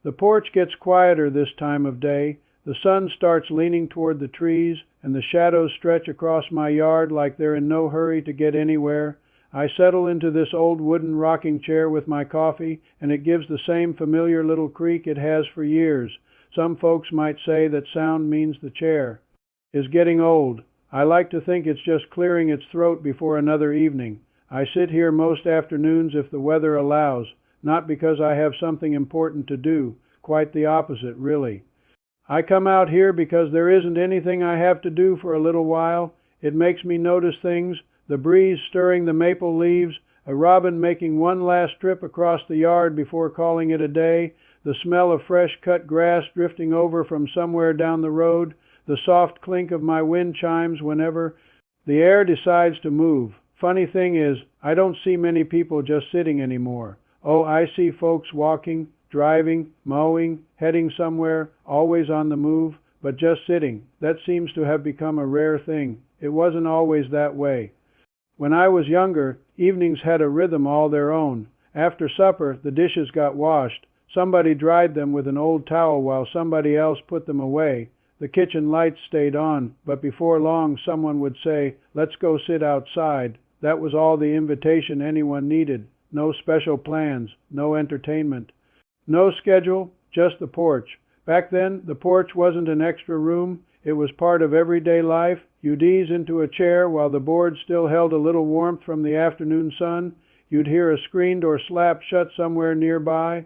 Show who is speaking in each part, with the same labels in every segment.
Speaker 1: The porch gets quieter this time of day. The sun starts leaning toward the trees, and the shadows stretch across my yard like they're in no hurry to get anywhere. I settle into this old wooden rocking chair with my coffee, and it gives the same familiar little creak it has for years. Some folks might say that sound means the chair is getting old. I like to think it's just clearing its throat before another evening. I sit here most afternoons if the weather allows, not because I have something important to do, quite the opposite, really. I come out here because there isn't anything I have to do for a little while. It makes me notice things, the breeze stirring the maple leaves, a robin making one last trip across the yard before calling it a day, the smell of fresh cut grass drifting over from somewhere down the road, the soft clink of my wind chimes whenever the air decides to move. Funny thing is, I don't see many people just sitting anymore. Oh, I see folks walking, driving, mowing, heading somewhere, always on the move, but just sitting. That seems to have become a rare thing. It wasn't always that way. When I was younger, evenings had a rhythm all their own. After supper, the dishes got washed. Somebody dried them with an old towel while somebody else put them away. The kitchen lights stayed on, but before long someone would say, "Let's go sit outside." That was all the invitation anyone needed. No special plans, no entertainment. No schedule, just the porch. Back then, the porch wasn't an extra room. It was part of everyday life. You'd ease into a chair while the board still held a little warmth from the afternoon sun. You'd hear a screen door slap shut somewhere nearby.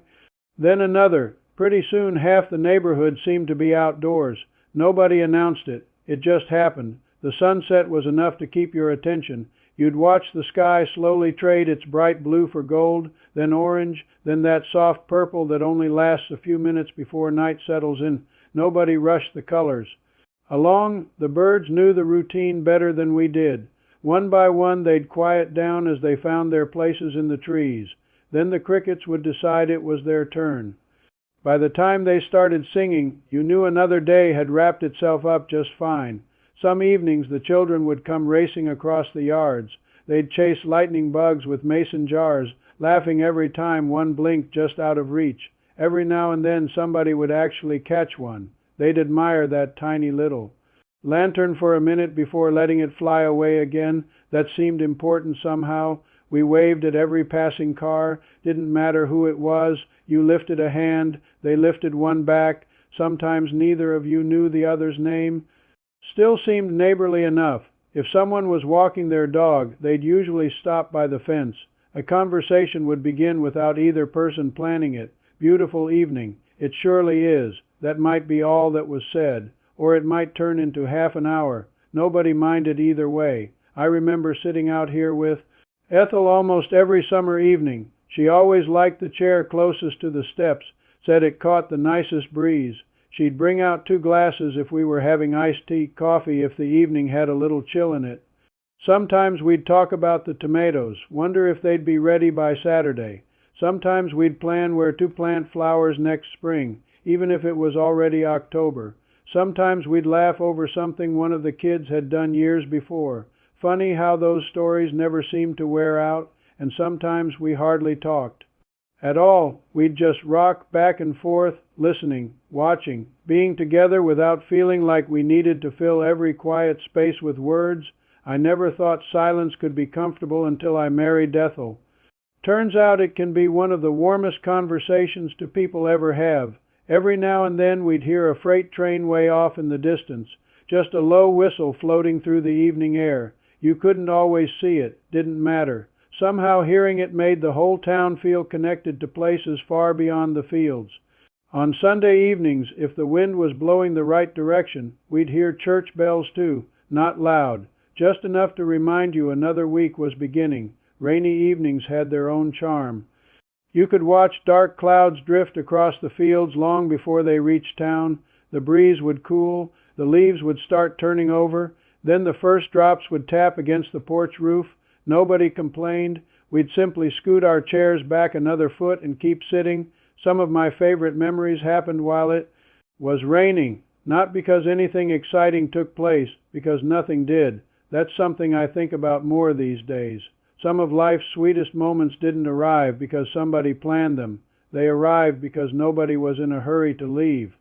Speaker 1: Then another. Pretty soon half the neighborhood seemed to be outdoors. Nobody announced it. It just happened. The sunset was enough to keep your attention. You'd watch the sky slowly trade its bright blue for gold, then orange, then that soft purple that only lasts a few minutes before night settles in. Nobody rushed the colors. Along, the birds knew the routine better than we did. One by one they'd quiet down as they found their places in the trees. Then the crickets would decide it was their turn. By the time they started singing, you knew another day had wrapped itself up just fine. Some evenings the children would come racing across the yards. They'd chase lightning bugs with mason jars, laughing every time one blinked just out of reach. Every now and then somebody would actually catch one. They'd admire that tiny little lantern for a minute before letting it fly away again. That seemed important somehow. We waved at every passing car. Didn't matter who it was. You lifted a hand. They lifted one back. Sometimes neither of you knew the other's name. Still seemed neighborly enough. If someone was walking their dog, they'd usually stop by the fence. A conversation would begin without either person planning it. "Beautiful evening." "It surely is." That might be all that was said. Or it might turn into half an hour. Nobody minded either way. I remember sitting out here with Ethel almost every summer evening. She always liked the chair closest to the steps, said it caught the nicest breeze. She'd bring out 2 glasses if we were having iced tea, coffee if the evening had a little chill in it. Sometimes we'd talk about the tomatoes, wonder if they'd be ready by Saturday. Sometimes we'd plan where to plant flowers next spring, even if it was already October. Sometimes we'd laugh over something one of the kids had done years before. Funny how those stories never seemed to wear out, and sometimes we hardly talked at all. We'd just rock back and forth, listening, watching, being together without feeling like we needed to fill every quiet space with words. I never thought silence could be comfortable until I married Ethel. Turns out it can be one of the warmest conversations two people ever have. Every now and then we'd hear a freight train way off in the distance, just a low whistle floating through the evening air. You couldn't always see it, didn't matter. Somehow hearing it made the whole town feel connected to places far beyond the fields. On Sunday evenings, if the wind was blowing the right direction, we'd hear church bells too, not loud, just enough to remind you another week was beginning. Rainy evenings had their own charm. You could watch dark clouds drift across the fields long before they reached town. The breeze would cool, the leaves would start turning over, then the first drops would tap against the porch roof. Nobody complained. We'd simply scoot our chairs back another foot and keep sitting. Some of my favorite memories happened while it was raining, not because anything exciting took place, because nothing did. That's something I think about more these days. Some of life's sweetest moments didn't arrive because somebody planned them. They arrived because nobody was in a hurry to leave.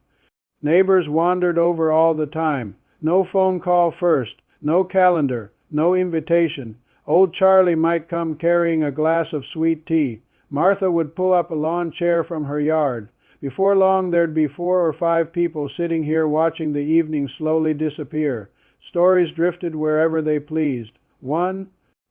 Speaker 1: Neighbors wandered over all the time. No phone call first, no calendar, no invitation. Old Charlie might come carrying a glass of sweet tea. Martha would pull up a lawn chair from her yard. Before long there'd be 4 or 5 people sitting here watching the evening slowly disappear. Stories drifted wherever they pleased. One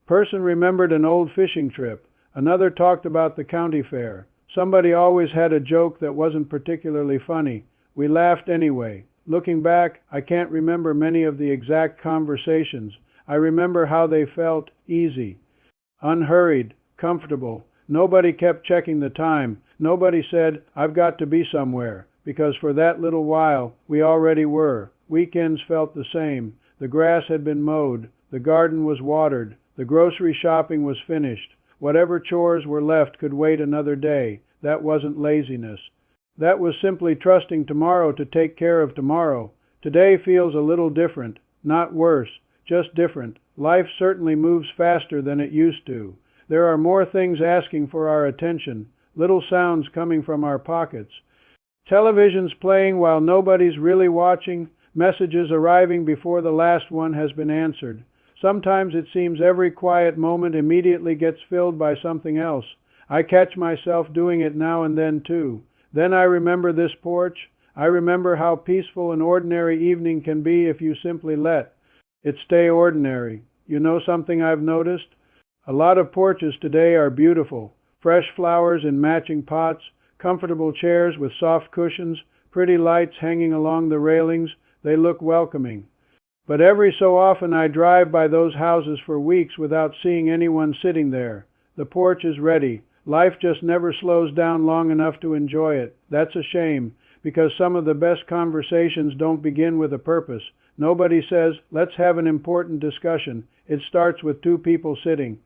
Speaker 1: person remembered an old fishing trip. Another talked about the county fair. Somebody always had a joke that wasn't particularly funny. We laughed anyway. Looking back, I can't remember many of the exact conversations. I remember how they felt easy, unhurried, comfortable. Nobody kept checking the time. Nobody said, "I've got to be somewhere," because for that little while we already were. Weekends felt the same. The grass had been mowed. The garden was watered. The grocery shopping was finished. Whatever chores were left could wait another day. That wasn't laziness. That was simply trusting tomorrow to take care of tomorrow. Today feels a little different. Not worse, just different. Life certainly moves faster than it used to. There are more things asking for our attention, little sounds coming from our pockets. Television's playing while nobody's really watching, messages arriving before the last one has been answered. Sometimes it seems every quiet moment immediately gets filled by something else. I catch myself doing it now and then too. Then I remember this porch. I remember how peaceful an ordinary evening can be if you simply let it stay ordinary. You know something I've noticed? A lot of porches today are beautiful. Fresh flowers in matching pots, comfortable chairs with soft cushions, pretty lights hanging along the railings. They look welcoming. But every so often I drive by those houses for weeks without seeing anyone sitting there. The porch is ready. Life just never slows down long enough to enjoy it. That's a shame, because some of the best conversations don't begin with a purpose. Nobody says, "Let's have an important discussion." It starts with 2 people sitting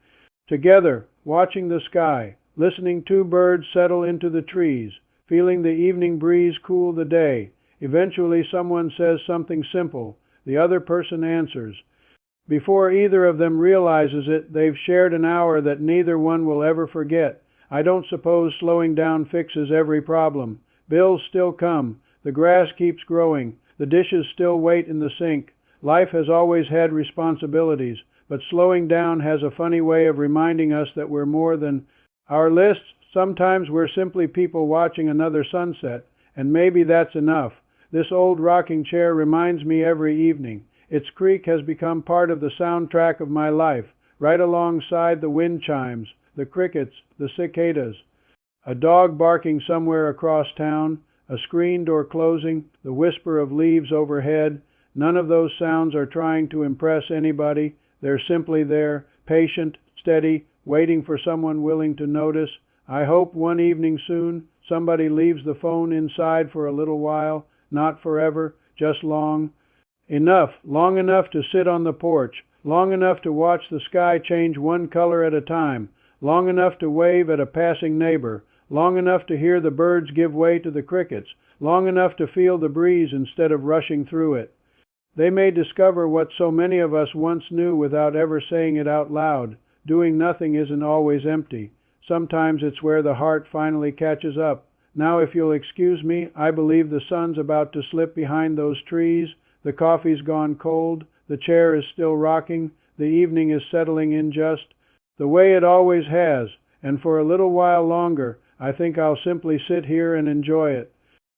Speaker 1: together, watching the sky, listening 2 birds settle into the trees, feeling the evening breeze cool the day. Eventually someone says something simple. The other person answers. Before either of them realizes it, they've shared an hour that neither one will ever forget. I don't suppose slowing down fixes every problem. Bills still come. The grass keeps growing. The dishes still wait in the sink. Life has always had responsibilities, but slowing down has a funny way of reminding us that we're more than our lists. Sometimes we're simply people watching another sunset, and maybe that's enough. This old rocking chair reminds me every evening. Its creak has become part of the soundtrack of my life, right alongside the wind chimes, the crickets, the cicadas, a dog barking somewhere across town, a screen door closing, the whisper of leaves overhead. None of those sounds are trying to impress anybody. They're simply there, patient, steady, waiting for someone willing to notice. I hope one evening soon somebody leaves the phone inside for a little while, not forever, just long enough to sit on the porch, long enough to watch the sky change one color at a time, long enough to wave at a passing neighbor, long enough to hear the birds give way to the crickets, long enough to feel the breeze instead of rushing through it. They may discover what so many of us once knew without ever saying it out loud. Doing nothing isn't always empty. Sometimes it's where the heart finally catches up. Now, if you'll excuse me, I believe the sun's about to slip behind those trees. The coffee's gone cold. The chair is still rocking. The evening is settling in just the way it always has. And for a little while longer, I think I'll simply sit here and enjoy it.